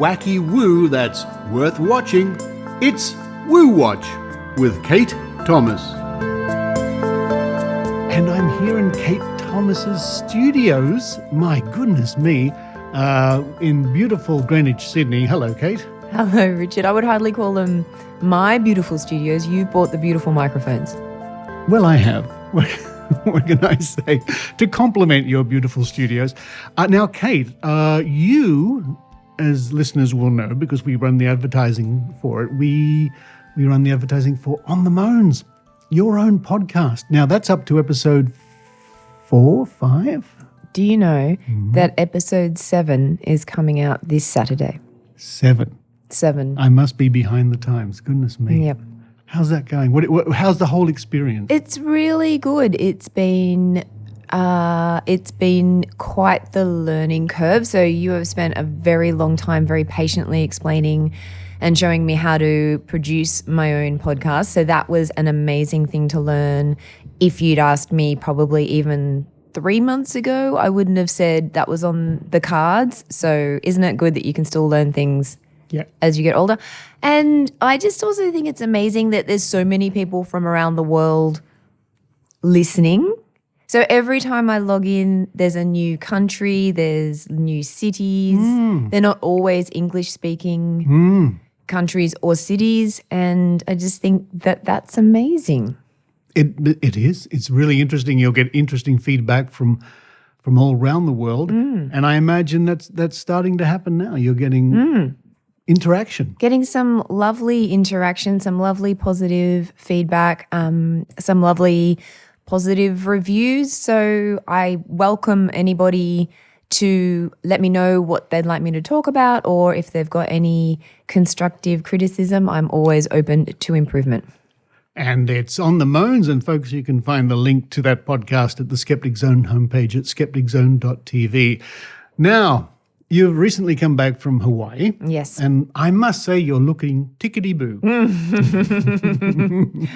wacky woo that's worth watching. It's Woo Watch with Kate Thomas. And I'm here in Kate Thomas's studios, my goodness me, in beautiful Greenwich, Sydney. Hello, Kate. Hello, Richard. I would hardly call them my beautiful studios. You bought the beautiful microphones. Well, I have. What can I say? To compliment your beautiful studios. Now, Kate, you, as listeners will know, because we run the advertising for it, we run the advertising for On the Moans, your own podcast. Now, that's up to episode 4, 5? Do you know that episode 7 is coming out this Saturday? 7. I must be behind the times. Goodness me. Yep. How's that going? How's the whole experience? It's really good. It's been quite the learning curve. So you have spent a very long time very patiently explaining and showing me how to produce my own podcast. So that was an amazing thing to learn. If you'd asked me probably even 3 months ago, I wouldn't have said that was on the cards. So isn't it good that you can still learn things as you get older? And I just also think it's amazing that there's so many people from around the world listening. So every time I log in, there's a new country, there's new cities. They're not always English-speaking countries or cities, and I just think that that's amazing. It is. It's really interesting. You'll get interesting feedback from all around the world, and I imagine that's starting to happen now. You're getting interaction. Getting some lovely interaction, some lovely positive feedback, some lovely positive reviews. So I welcome anybody to let me know what they'd like me to talk about, or if they've got any constructive criticism, I'm always open to improvement. And it's On the Moans, and folks, you can find the link to that podcast at the Skeptic Zone homepage at skepticzone.tv. Now, you've recently come back from Hawaii. Yes. And I must say you're looking tickety-boo.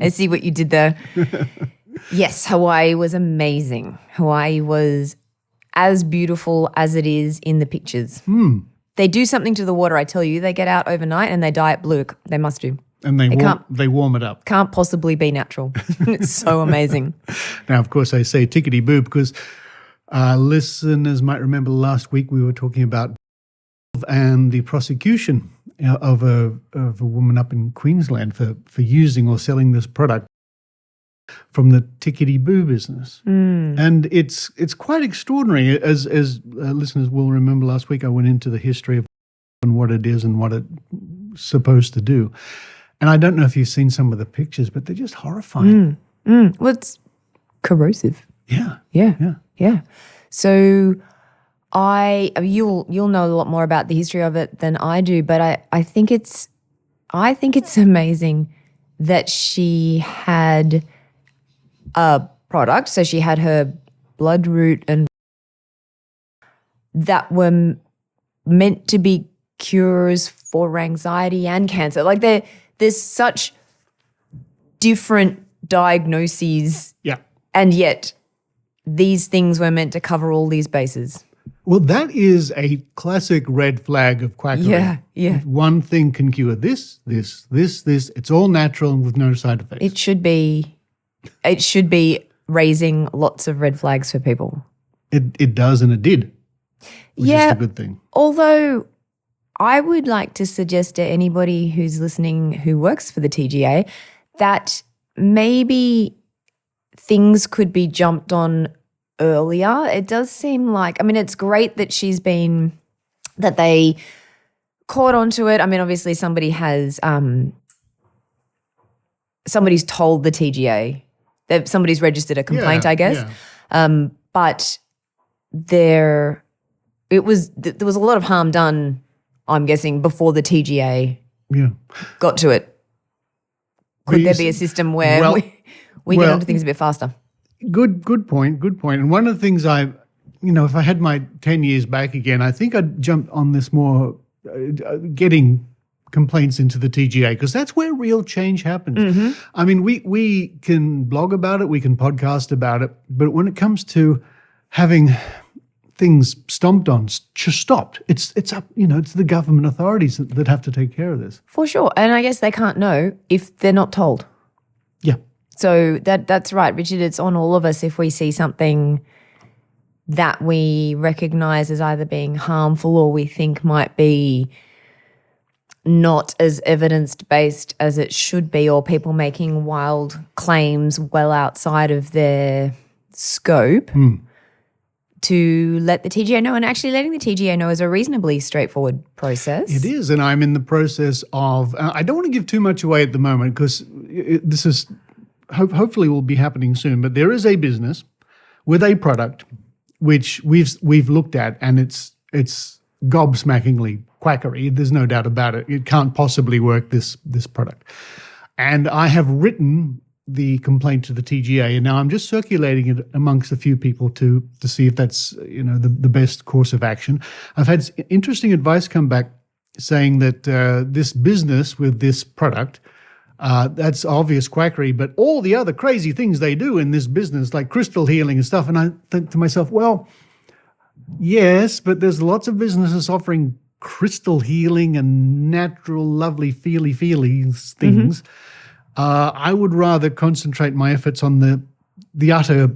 I see what you did there. Yes, Hawaii was amazing. Hawaii was as beautiful as it is in the pictures. They do something to the water, I tell you. They get out overnight and they dye it blue. They must do. And they warm it up. Can't possibly be natural. It's so amazing. Now, of course, I say tickety-boo because listeners might remember last week we were talking about and the prosecution of a woman up in Queensland for using or selling this product from the tickety-boo business. And it's quite extraordinary. As listeners will remember last week, I went into the history of and what it is and what it's supposed to do. And I don't know if you've seen some of the pictures, but they're just horrifying. Well, it's corrosive. Yeah. So you'll know a lot more about the history of it than I do, but I think it's amazing that she had a product. So she had her bloodroot and that were meant to be cures for anxiety and cancer. Like there's such different diagnoses. Yeah. And yet these things were meant to cover all these bases. Well, that is a classic red flag of quackery. Yeah. One thing can cure this. It's all natural and with no side effects. It should be raising lots of red flags for people. It does, and it did, which is a good thing. Although I would like to suggest to anybody who's listening who works for the TGA that maybe things could be jumped on earlier. It does seem like, it's great that that they caught onto it. Obviously somebody has, somebody's told the TGA that somebody's registered a complaint, I guess. Yeah. But there was a lot of harm done, I'm guessing, before the TGA got to it. Could there be a system where we get onto things a bit faster? Good point. And one of the things if I had my 10 years back again, I think I'd jump on this more, getting complaints into the TGA, because that's where real change happens. We can blog about it, we can podcast about it, but when it comes to having things stomped on, just stopped. It's up, it's the government authorities that have to take care of this. For sure. And I guess they can't know if they're not told. Yeah. So that's right, Richard. It's on all of us if we see something that we recognize as either being harmful or we think might be not as evidence-based as it should be, or people making wild claims well outside of their scope, to let the TGA know. And actually letting the TGA know is a reasonably straightforward process. It is, and I'm in the process of I don't want to give too much away at the moment because this is hopefully will be happening soon, but there is a business with a product which we've looked at, and it's gobsmackingly quackery. There's no doubt about it. It can't possibly work, this product. And I have written the complaint to the TGA, and now I'm just circulating it amongst a few people to see if that's the best course of action. I've had interesting advice come back saying that this business with this product, that's obvious quackery, but all the other crazy things they do in this business, like crystal healing and stuff. And I think to myself, well, yes, but there's lots of businesses offering crystal healing and natural, lovely, feely things. I would rather concentrate my efforts on the utter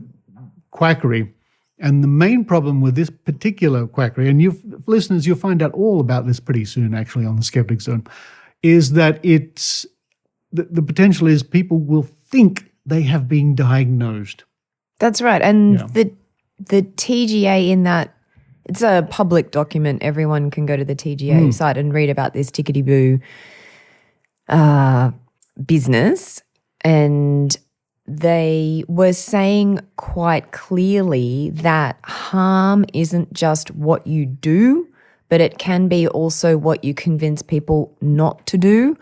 quackery. And the main problem with this particular quackery, and listeners, you'll find out all about this pretty soon, actually, on the Skeptic Zone, is that it's the potential is people will think they have been diagnosed. That's right. And the TGA in that, it's a public document. Everyone can go to the TGA site and read about this tickety-boo business. And they were saying quite clearly that harm isn't just what you do, but it can be also what you convince people not to do.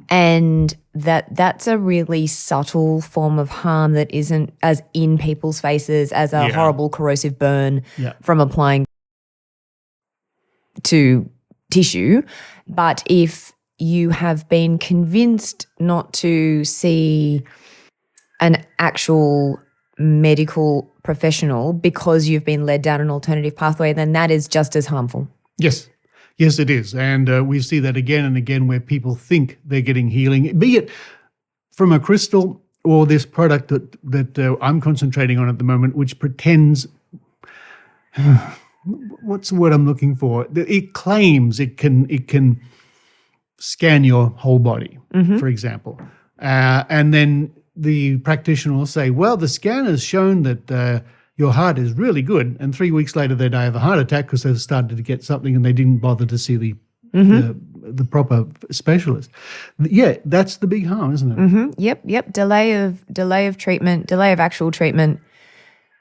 And that's a really subtle form of harm that isn't as in people's faces as a horrible corrosive burn from applying to tissue. But if you have been convinced not to see an actual medical professional because you've been led down an alternative pathway, then that is just as harmful. Yes, it is. And we see that again and again where people think they're getting healing, be it from a crystal or this product that I'm concentrating on at the moment, which pretends, what's the word I'm looking for? It claims it can scan your whole body, for example. And then the practitioner will say, well, the scan has shown that your heart is really good, and 3 weeks later they die of a heart attack because they've started to get something and they didn't bother to see the proper specialist. Yeah, that's the big harm, isn't it? Yep. Delay of treatment, delay of actual treatment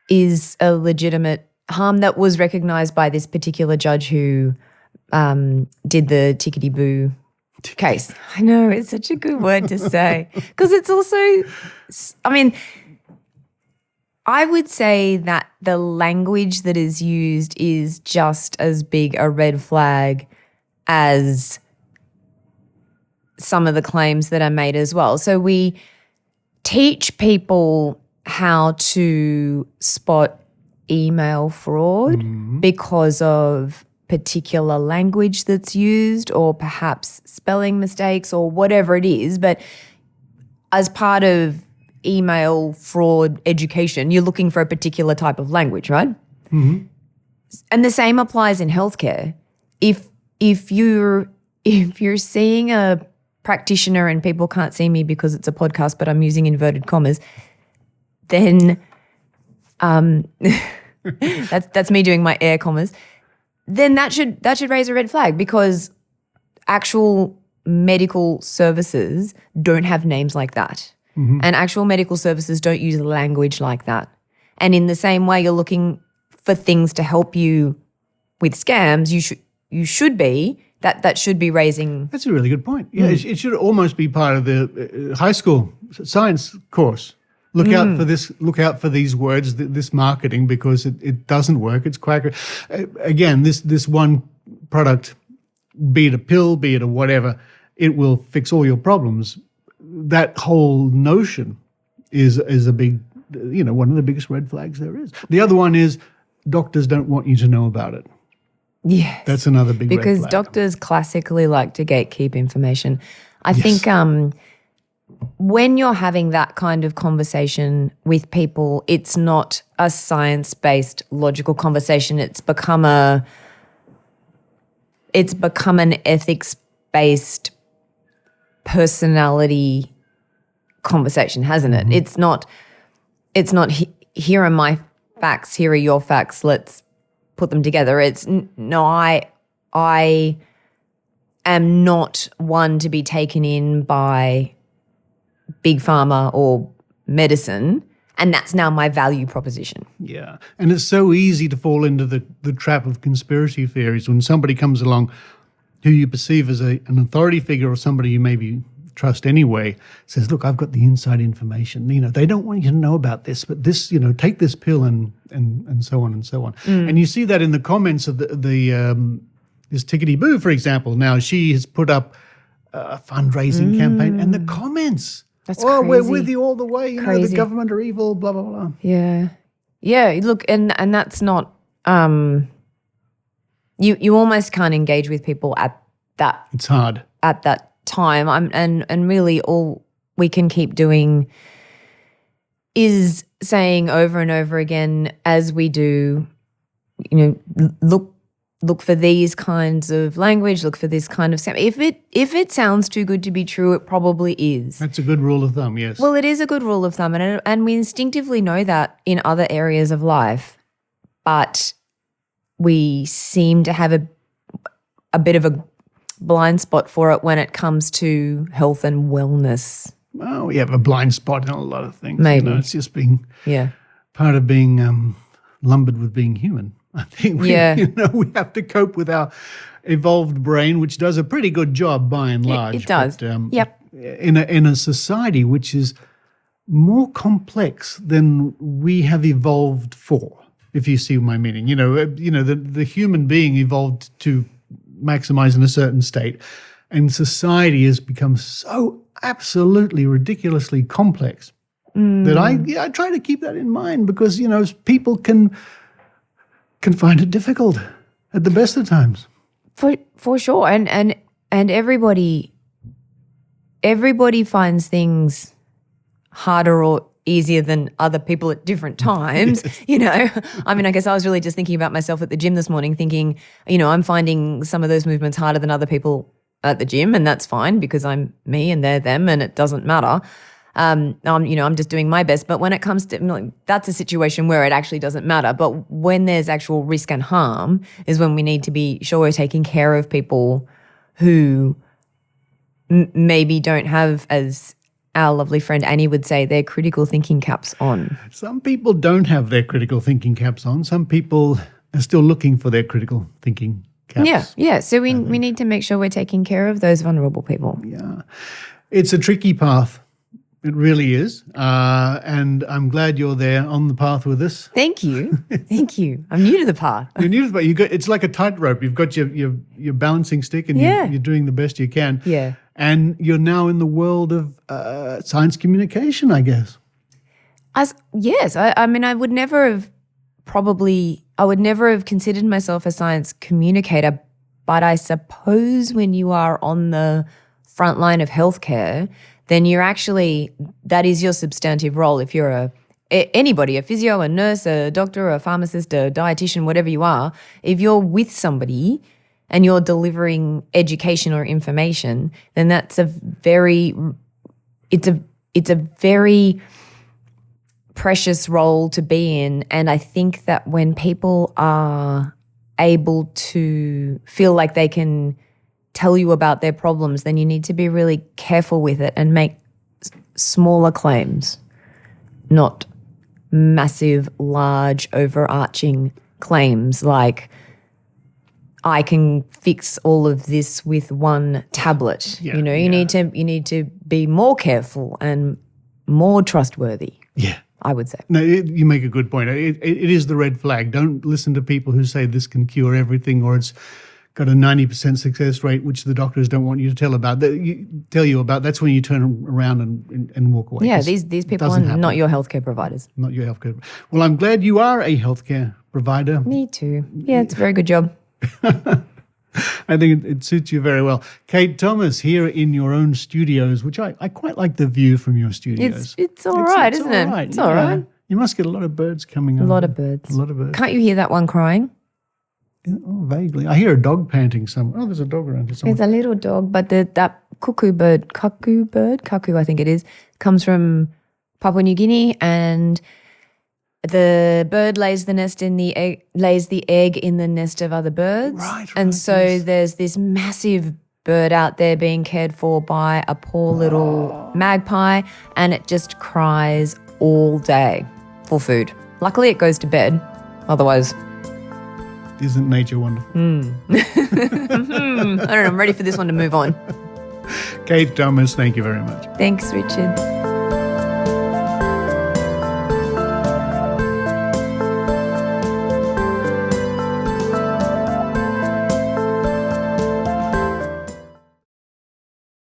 is a legitimate harm that was recognised by this particular judge who did the tickety-boo case. I know, it's such a good word to say because it's also, I would say that the language that is used is just as big a red flag as some of the claims that are made as well. So we teach people how to spot email fraud because of particular language that's used or perhaps spelling mistakes or whatever it is. But as part of email fraud education, you're looking for a particular type of language, right? And the same applies in healthcare. If you're seeing a practitioner, and people can't see me because it's a podcast, but I'm using inverted commas, then that's me doing my air commas. Then that should raise a red flag because actual medical services don't have names like that. And actual medical services don't use language like that. And in the same way, you're looking for things to help you with scams, you should be, that should be raising. That's a really good point. Yeah, it should almost be part of the high school science course. Look out for this. Look out for these words, this marketing, because it doesn't work. It's quackery. Again, this one product, be it a pill, be it a whatever, it will fix all your problems. That whole notion is a big, one of the biggest red flags there is. The other one is doctors don't want you to know about it. Yes. That's another big red because flag. doctors classically like to gatekeep information. I think when you're having that kind of conversation with people, it's not a science-based logical conversation. It's become an ethics-based personality conversation, hasn't it? It's not here are my facts, here are your facts, let's put them together. It's no, I am not one to be taken in by big pharma or medicine, and that's now my value proposition. Yeah. And it's so easy to fall into the trap of conspiracy theories when somebody comes along who you perceive as an authority figure or somebody you maybe trust anyway, says, look, I've got the inside information. They don't want you to know about this, but this, take this pill and so on and so on. And you see that in the comments of this Tickety Boo, for example. Now, she has put up a fundraising campaign and the comments. That's we're crazy. with you all the way. The government are evil, blah, blah, blah. Yeah. Yeah, look, and that's not you almost can't engage with people at that. It's hard. At that time. And really all we can keep doing is saying over and over again as we do, look for these kinds of language, look for this kind of if it sounds too good to be true, it probably is. That's a good rule of thumb, yes. Well, it is a good rule of thumb, and we instinctively know that in other areas of life, but we seem to have a bit of a blind spot for it when it comes to health and wellness. Well, we have a blind spot in a lot of things. Maybe. It's just being part of being lumbered with being human. I think we have to cope with our evolved brain, which does a pretty good job by and large. It does. But, yep. In a society which is more complex than we have evolved for, if you see my meaning. The human being evolved to maximize in a certain state, and society has become so absolutely ridiculously complex that I try to keep that in mind because people can find it difficult at the best of times. For sure, and everybody finds things harder or easier than other people at different times. I guess I was really just thinking about myself at the gym this morning, thinking, I'm finding some of those movements harder than other people at the gym, and that's fine because I'm me and they're them, and it doesn't matter. I'm just doing my best. But when it comes to that's a situation where it actually doesn't matter. But when there's actual risk and harm is when we need to be sure we're taking care of people who maybe don't have, as our lovely friend Annie would say, their critical thinking caps on. Some people don't have their critical thinking caps on. Some people are still looking for their critical thinking caps. Yeah. So we need to make sure we're taking care of those vulnerable people. Yeah. It's a tricky path. It really is. And I'm glad you're there on the path with us. Thank you. Thank you. I'm new to the path. You're new to the path. It's like a tightrope. You've got your balancing stick and you're doing the best you can. Yeah. And you're now in the world of science communication, I guess. Yes. I would never have considered myself a science communicator, but I suppose when you are on the front line of healthcare, then that is your substantive role. If you're anybody, a physio, a nurse, a doctor, a pharmacist, a dietitian, whatever you are, if you're with somebody and you're delivering education or information, then it's a very precious role to be in. And I think that when people are able to feel like they can tell you about their problems, then you need to be really careful with it and make smaller claims, not massive, large, overarching claims like, I can fix all of this with one tablet. You need to be more careful and more trustworthy. Yeah. I would say. No, you make a good point. It is the red flag. Don't listen to people who say this can cure everything or it's got a 90% success rate, which the doctors don't want you to tell you about. That's when you turn around and walk away. Yeah, these people are not your healthcare providers. Not your healthcare. Well, I'm glad you are a healthcare provider. Me too. Yeah, it's a very good job. I think it suits you very well. Kate Thomas here in your own studios, which I quite like the view from your studios. It's all right, isn't it? Right, It's all right. You must get a lot of birds coming A over. lot of birds. A lot of birds. Can't you hear that one crying? Oh, vaguely. I hear a dog panting somewhere. Oh, there's a dog around here somewhere. It's a little dog, but that cuckoo I think it is, comes from Papua New Guinea, and the bird lays the egg in the nest of other birds. Right, and so yes. there's this massive bird out there being cared for by a poor little magpie, and it just cries all day for food. Luckily, it goes to bed. Otherwise, Isn't nature wonderful? I don't know. I'm ready for this one to move on. Kate Thomas, thank you very much. Thanks, Richard.